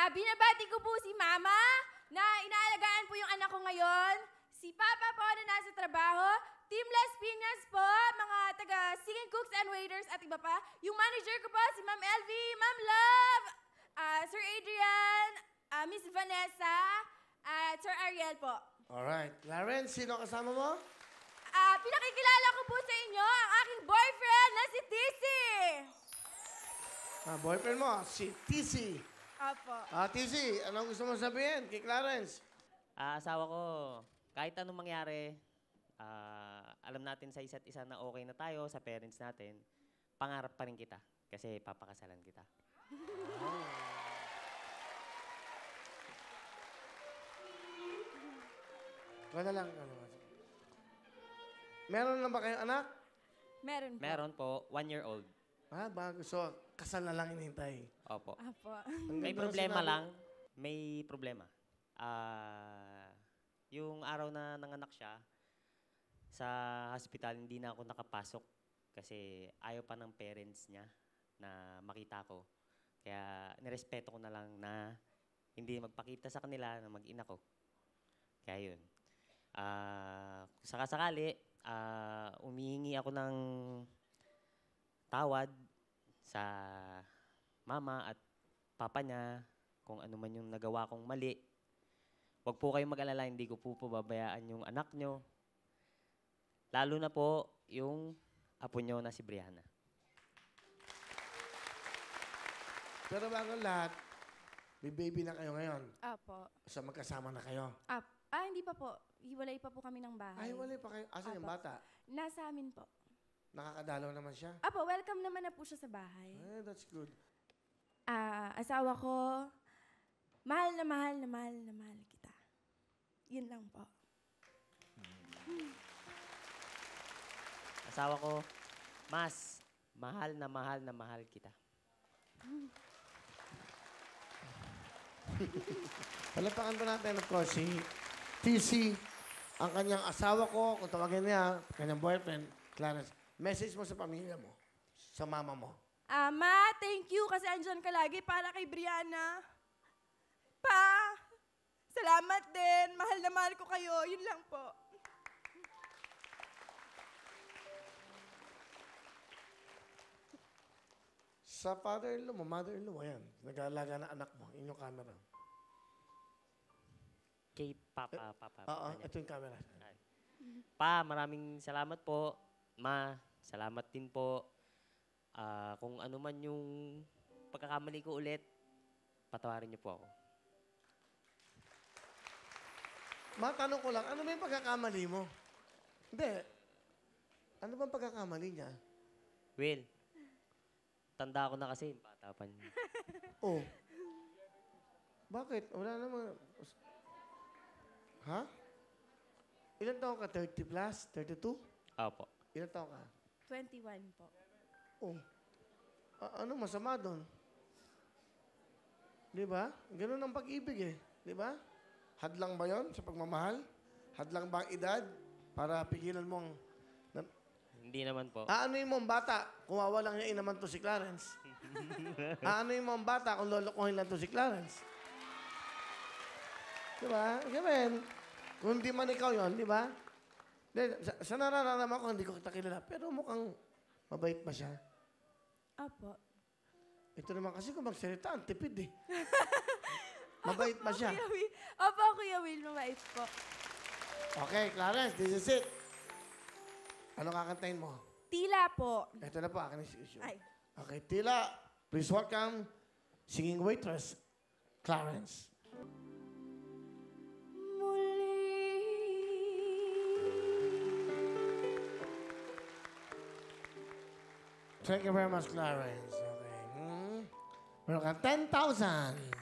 Binabati ko po si Mama na inaalagaan po yung anak ko ngayon. Si Papa po na nasa trabaho. Team Las Piñas po, mga taga-singing cooks and waiters at iba pa. Yung manager ko po, si Ma'am Elvie, Ma'am Love, Sir Adrian, Miss Vanessa, at Sir Ariel po. Alright. Clarence, sino kasama mo? Pinakikilala ko po sa inyo ang aking boyfriend na si Tissy. Boyfriend mo, si Tissy. Apo. Tissy, anong gusto mo sabihin kay Clarence? Asawa ko, kahit anong mangyari, alam natin sa isa't isa na okay na tayo, sa parents natin, pangarap pa rin kita kasi papakasalan kita. Wala lang. Meron na ba kayong anak? Meron po. Meron po, 1-year-old. Bago. So, kasal na lang inintay. Opo. Apo. May problema lang. May problema. Yung araw na nanganak siya, sa hospital, hindi na ako nakapasok kasi ayaw pa ng parents niya na makita ko. Kaya nirespeto ko na lang na hindi magpakita sa kanila na mag-ina ko. Kaya yun. Sakasakali, umihingi ako ng tawad sa mama at papa niya kung ano man yung nagawa kong mali. Huwag po kayong mag-alala, hindi ko po pababayaan yung anak nyo. Lalo na po yung apo nyo na si Brianna. Pero bago lahat, may baby na kayo ngayon. Apo. So, magkasama na kayo. Hindi pa po. Hiwalay pa po kami ng bahay. Wala pa kayo. Asan yung bata? Nasa amin po. Nakakadalaw naman siya? Apo, welcome naman na po siya sa bahay. That's good. Asawa ko, mahal na mahal na mahal na mahal kita. Yun lang po. Asawa ko, mas mahal na mahal kita. Palapakan pa natin, of course, si TC, ang kanyang asawa ko, kung tawagin niya, kanyang boyfriend, Clarence. Message mo sa pamilya mo, sa mama mo. Ma, thank you kasi andyan ka lagi para kay Brianna. Pa, salamat din. Mahal na mahal ko kayo. Yun lang po. Sa father-in-law mo, mother-in-law mo, yan. Nag-aalaga na anak mo, inyong camera. Kay Papa. Ito yung camera. Pa, maraming salamat po. Ma, salamat din po. Kung ano man yung pagkakamali ko ulit, patawarin niyo po ako. Matanong ko lang, ano ba yung pagkakamali mo? Hindi. Ano ba ang pagkakamali niya? Will, tanda ko na kasi yung bata pa niya. Oh. Bakit? Wala naman. Ha? Ilan taon ka? 30 plus? 32? Opo. Ilan taon ka? 21 po. Oh. Ano masama doon? Di ba? Ganun ang pag-ibig eh. Di ba? Hadlang ba yon sa pagmamahal? Hadlang ba ang edad para pigilan mo ang... Hindi naman po. Aanoy mo ang bata kung wawalang niya naman to si Clarence? Aanoy mo ang bata kung lolokohin lang to si Clarence? Di ba? Gamin. Kung di man ikaw yon, di ba? Sa nararamdaman ko, hindi ko kita kilala. Pero mukhang mabait ba siya? Apo. Ito naman kasi kung magsalita, ang tipid eh. Mabait ba siya? Opo, Kuya Will, mabait po. Okay, Clarence, this is it. Ano kakantahin mo? Tila po. Ito na po, akin yung issue. Ay. Okay, Tila, please welcome singing waitress, Clarence. Thank you very much, Clarence. Okay. Meron ka 10,000.